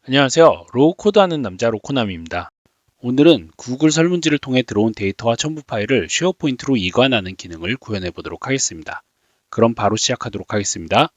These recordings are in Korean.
안녕하세요. 로우코드 하는 남자 로코남입니다. 오늘은 구글 설문지를 통해 들어온 데이터와 첨부 파일을 쉐어포인트로 이관하는 기능을 구현해 보도록 하겠습니다. 그럼 바로 시작하도록 하겠습니다.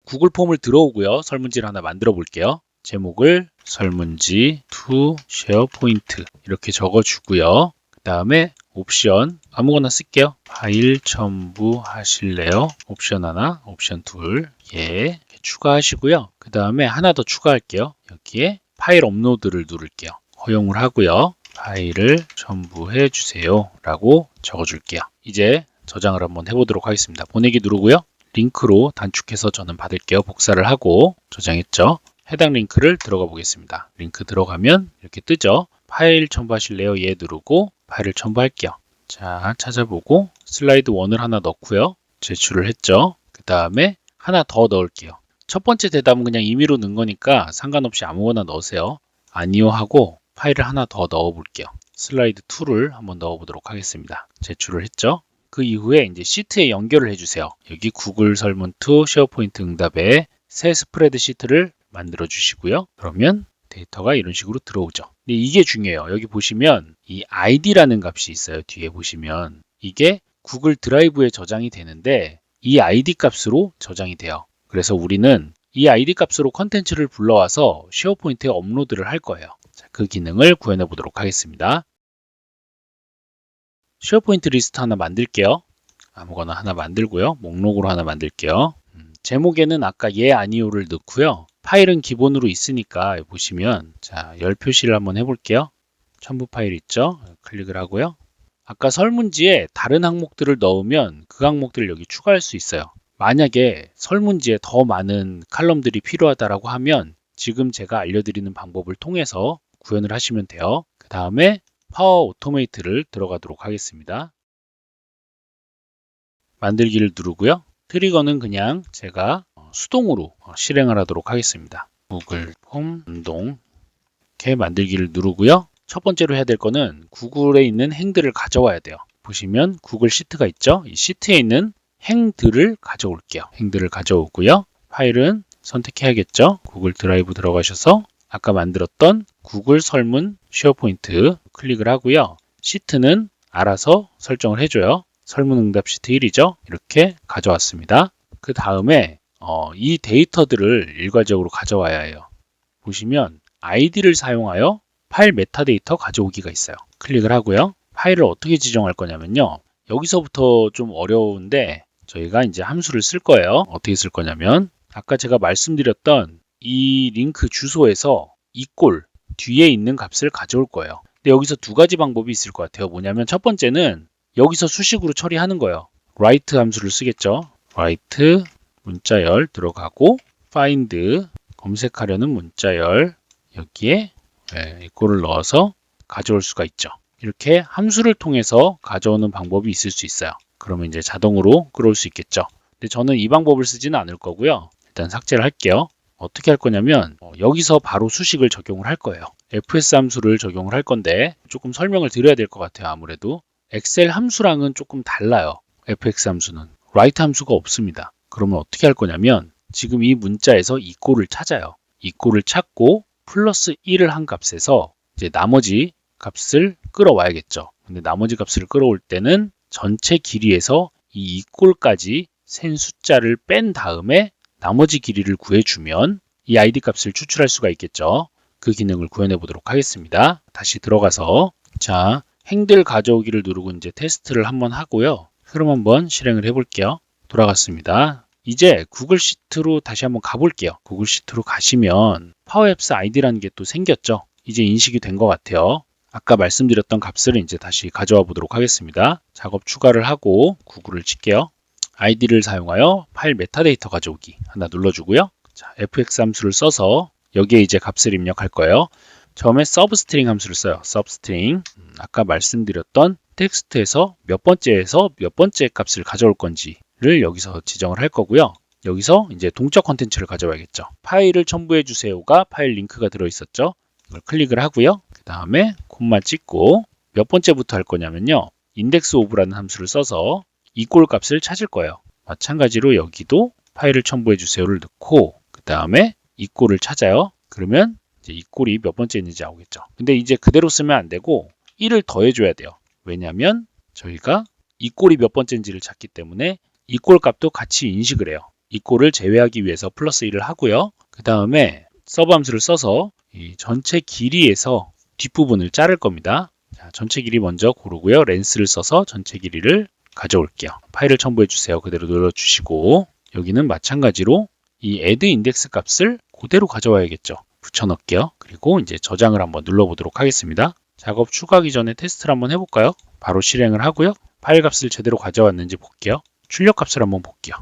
구글 폼을 들어오고요. 설문지를 하나 만들어 볼게요. 제목을 설문지 to 쉐어포인트 이렇게 적어주고요. 그 다음에 옵션 아무거나 쓸게요. 파일 첨부하실래요? 옵션 하나, 옵션 둘, 예, 추가하시고요. 그 다음에 하나 더 추가할게요. 여기에 파일 업로드를 누를게요. 허용을 하고요. 파일을 첨부해 주세요 라고 적어줄게요. 이제 저장을 한번 해보도록 하겠습니다. 보내기 누르고요. 링크로 단축해서 저는 받을게요. 복사를 하고 저장했죠. 해당 링크를 들어가 보겠습니다. 링크 들어가면 이렇게 뜨죠. 파일 첨부하실래요? 예 누르고 파일을 첨부할게요. 자, 찾아보고 슬라이드 1을 하나 넣고요. 제출을 했죠. 그 다음에 하나 더 넣을게요. 첫 번째 대답은 그냥 임의로 넣은 거니까 상관없이 아무거나 넣으세요. 아니요 하고 파일을 하나 더 넣어 볼게요. 슬라이드 2를 한번 넣어 보도록 하겠습니다. 제출을 했죠. 그 이후에 이제 시트에 연결을 해주세요. 여기 구글 설문 to 쉐어포인트 응답에 새 스프레드 시트를 만들어 주시고요. 그러면 데이터가 이런 식으로 들어오죠. 근데 이게 중요해요. 여기 보시면 이 id라는 값이 있어요. 뒤에 보시면 이게 구글 드라이브에 저장이 되는데 이 id 값으로 저장이 돼요. 그래서 우리는 이 id 값으로 컨텐츠를 불러와서 쉐어포인트에 업로드를 할 거예요. 자, 그 기능을 구현해 보도록 하겠습니다. 쉐어포인트 리스트 하나 만들게요. 아무거나 하나 만들고요. 목록으로 하나 만들게요. 제목에는 아까 예 아니요를 넣고요. 파일은 기본으로 있으니까 보시면 자, 열 표시를 한번 해볼게요. 첨부 파일 있죠? 클릭을 하고요. 아까 설문지에 다른 항목들을 넣으면 그 항목들을 여기 추가할 수 있어요. 만약에 설문지에 더 많은 칼럼들이 필요하다고 하면 지금 제가 알려드리는 방법을 통해서 구현을 하시면 돼요. 그 다음에 파워 오토메이트를 들어가도록 하겠습니다. 만들기를 누르고요. 트리거는 그냥 제가 수동으로 실행을 하도록 하겠습니다. 구글 폼 운동 이렇게 만들기를 누르고요. 첫 번째로 해야 될 거는 구글에 있는 행들을 가져와야 돼요. 보시면 구글 시트가 있죠. 이 시트에 있는 행들을 가져올게요. 행들을 가져오고요. 파일은 선택해야겠죠. 구글 드라이브 들어가셔서 아까 만들었던 구글 설문 쉐어포인트 클릭을 하고요. 시트는 알아서 설정을 해줘요. 설문응답 시트 1이죠. 이렇게 가져왔습니다. 그 다음에 이 데이터들을 일괄적으로 가져와야 해요. 보시면 id를 사용하여 파일 메타데이터 가져오기가 있어요. 클릭을 하고요. 파일을 어떻게 지정할 거냐면요. 여기서부터 좀 어려운데 저희가 이제 함수를 쓸 거예요. 어떻게 쓸 거냐면 아까 제가 말씀드렸던 이 링크 주소에서 이꼴 뒤에 있는 값을 가져올 거예요. 근데 여기서 두 가지 방법이 있을 것 같아요. 뭐냐면 첫 번째는 여기서 수식으로 처리하는 거예요. write 함수를 쓰겠죠. write 문자열 들어가고 find 검색하려는 문자열 여기에 이꼴을 넣어서 가져올 수가 있죠. 이렇게 함수를 통해서 가져오는 방법이 있을 수 있어요. 그러면 이제 자동으로 끌어올 수 있겠죠. 근데 저는 이 방법을 쓰지는 않을 거고요. 일단 삭제를 할게요. 어떻게 할 거냐면 여기서 바로 수식을 적용을 할 거예요. fs 함수를 적용을 할 건데 조금 설명을 드려야 될 것 같아요. 아무래도 엑셀 함수랑은 조금 달라요. fx 함수는 write 함수가 없습니다. 그러면 어떻게 할 거냐면 지금 이 문자에서 이 꼴을 찾아요. 이 꼴을 찾고 플러스 1을 한 값에서 이제 나머지 값을 끌어와야겠죠. 근데 나머지 값을 끌어올 때는 전체 길이에서 이 꼴까지 센 숫자를 뺀 다음에 나머지 길이를 구해주면 이 id 값을 추출할 수가 있겠죠. 그 기능을 구현해 보도록 하겠습니다. 다시 들어가서 자 행들 가져오기를 누르고 이제 테스트를 한번 하고요. 흐름 한번 실행을 해볼게요. 돌아갔습니다. 이제 구글 시트로 다시 한번 가볼게요. 구글 시트로 가시면 파워앱스 id라는 게 또 생겼죠. 이제 인식이 된 것 같아요. 아까 말씀드렸던 값을 이제 다시 가져와 보도록 하겠습니다. 작업 추가를 하고 구글을 칠게요. id를 사용하여 파일 메타데이터 가져오기 하나 눌러주고요. 자, fx 함수를 써서 여기에 이제 값을 입력할 거예요. 처음에 substring 함수를 써요. substring 아까 말씀드렸던 텍스트에서 몇 번째에서 몇 번째 값을 가져올 건지를 여기서 지정을 할 거고요. 여기서 이제 동적 컨텐츠를 가져와야겠죠. 파일을 첨부해 주세요가 파일 링크가 들어있었죠. 이걸 클릭을 하고요. 그 다음에 콤마 찍고 몇 번째부터 할 거냐면요. index of라는 함수를 써서 이꼴 값을 찾을 거예요. 마찬가지로 여기도 파일을 첨부해 주세요를 넣고 그 다음에 이 꼴을 찾아요. 그러면 이제 이 꼴이 몇 번째 있는지 나오겠죠. 근데 이제 그대로 쓰면 안 되고 1을 더해줘야 돼요. 왜냐하면 저희가 이 꼴이 몇 번째인지를 찾기 때문에 이 꼴 값도 같이 인식을 해요. 이 꼴을 제외하기 위해서 플러스 1을 하고요. 그 다음에 서브 함수를 써서 이 전체 길이에서 뒷부분을 자를 겁니다. 자, 전체 길이 먼저 고르고요. 렌스를 써서 전체 길이를 가져올게요. 파일을 첨부해 주세요. 그대로 눌러주시고 여기는 마찬가지로 이 add 인덱스 값을 그대로 가져와야겠죠. 붙여넣을게요. 그리고 이제 저장을 한번 눌러보도록 하겠습니다. 작업 추가하기 전에 테스트를 한번 해볼까요? 바로 실행을 하고요. 파일 값을 제대로 가져왔는지 볼게요. 출력 값을 한번 볼게요.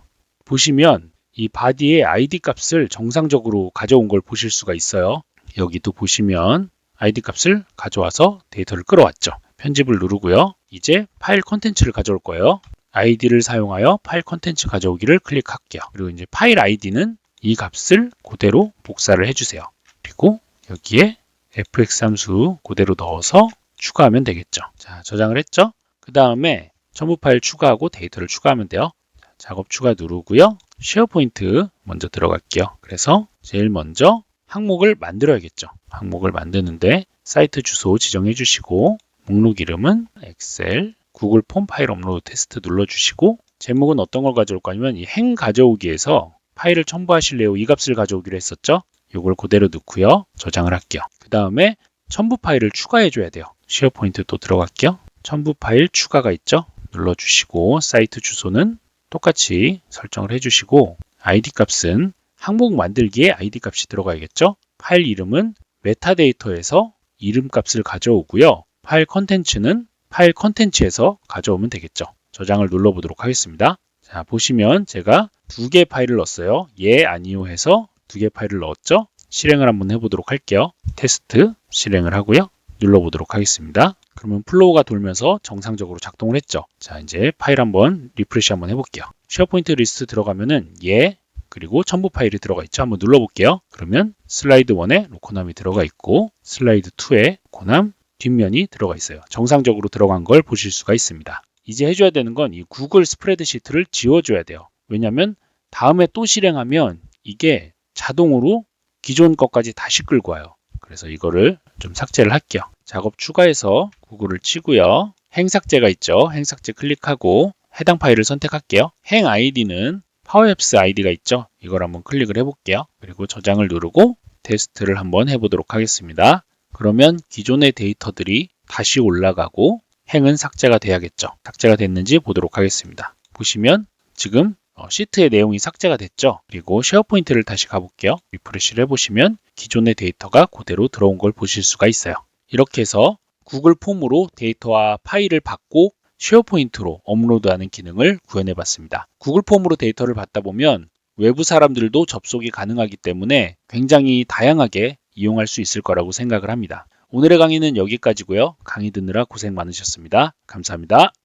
보시면 이 바디의 id 값을 정상적으로 가져온 걸 보실 수가 있어요. 여기도 보시면 id 값을 가져와서 데이터를 끌어왔죠. 편집을 누르고요. 이제 파일 컨텐츠를 가져올 거예요. id를 사용하여 파일 컨텐츠 가져오기를 클릭할게요. 그리고 이제 파일 id는 이 값을 그대로 복사를 해주세요. 그리고 여기에 fx 함수 그대로 넣어서 추가하면 되겠죠. 자, 저장을 했죠. 그 다음에 첨부 파일 추가하고 데이터를 추가하면 돼요. 자, 작업 추가 누르고요. 쉐어포인트 먼저 들어갈게요. 그래서 제일 먼저 항목을 만들어야겠죠. 항목을 만드는데 사이트 주소 지정해 주시고 목록 이름은 엑셀 구글 폼 파일 업로드 테스트 눌러주시고 제목은 어떤 걸 가져올 거냐면 이 행 가져오기에서 파일을 첨부하실래요? 이 값을 가져오기로 했었죠. 이걸 그대로 넣고요. 저장을 할게요. 그 다음에 첨부 파일을 추가해 줘야 돼요. 쉐어포인트 또 들어갈게요. 첨부 파일 추가가 있죠. 눌러주시고 사이트 주소는 똑같이 설정을 해주시고 id 값은 항목 만들기에 id 값이 들어가야겠죠. 파일 이름은 메타데이터에서 이름 값을 가져오고요. 파일 컨텐츠는 파일 컨텐츠에서 가져오면 되겠죠. 저장을 눌러보도록 하겠습니다. 자, 보시면 제가 두 개 파일을 넣었어요. 예, 아니요 해서 두 개 파일을 넣었죠. 실행을 한번 해보도록 할게요. 테스트 실행을 하고요. 눌러보도록 하겠습니다. 그러면 플로우가 돌면서 정상적으로 작동을 했죠. 자, 이제 파일 한번 리프레시 한번 해볼게요. 쉐어포인트 리스트 들어가면은 예, 그리고 첨부 파일이 들어가 있죠. 한번 눌러볼게요. 그러면 슬라이드 1에 로코남이 들어가 있고 슬라이드 2에 코남 뒷면이 들어가 있어요. 정상적으로 들어간 걸 보실 수가 있습니다. 이제 해줘야 되는 건 이 구글 스프레드시트를 지워줘야 돼요. 왜냐하면 다음에 또 실행하면 이게 자동으로 기존 것까지 다시 끌고 와요. 그래서 이거를 좀 삭제를 할게요. 작업 추가해서 구글을 치고요. 행 삭제가 있죠. 행 삭제 클릭하고 해당 파일을 선택할게요. 행 아이디는 파워앱스 아이디가 있죠. 이걸 한번 클릭을 해볼게요. 그리고 저장을 누르고 테스트를 한번 해보도록 하겠습니다. 그러면 기존의 데이터들이 다시 올라가고 행은 삭제가 돼야겠죠. 삭제가 됐는지 보도록 하겠습니다. 보시면 지금 시트의 내용이 삭제가 됐죠. 그리고 쉐어포인트를 다시 가볼게요. 리프레시를 해보시면 기존의 데이터가 그대로 들어온 걸 보실 수가 있어요. 이렇게 해서 구글 폼으로 데이터와 파일을 받고 쉐어포인트로 업로드하는 기능을 구현해 봤습니다. 구글 폼으로 데이터를 받다 보면 외부 사람들도 접속이 가능하기 때문에 굉장히 다양하게 이용할 수 있을 거라고 생각을 합니다. 오늘의 강의는 여기까지고요. 강의 듣느라 고생 많으셨습니다. 감사합니다.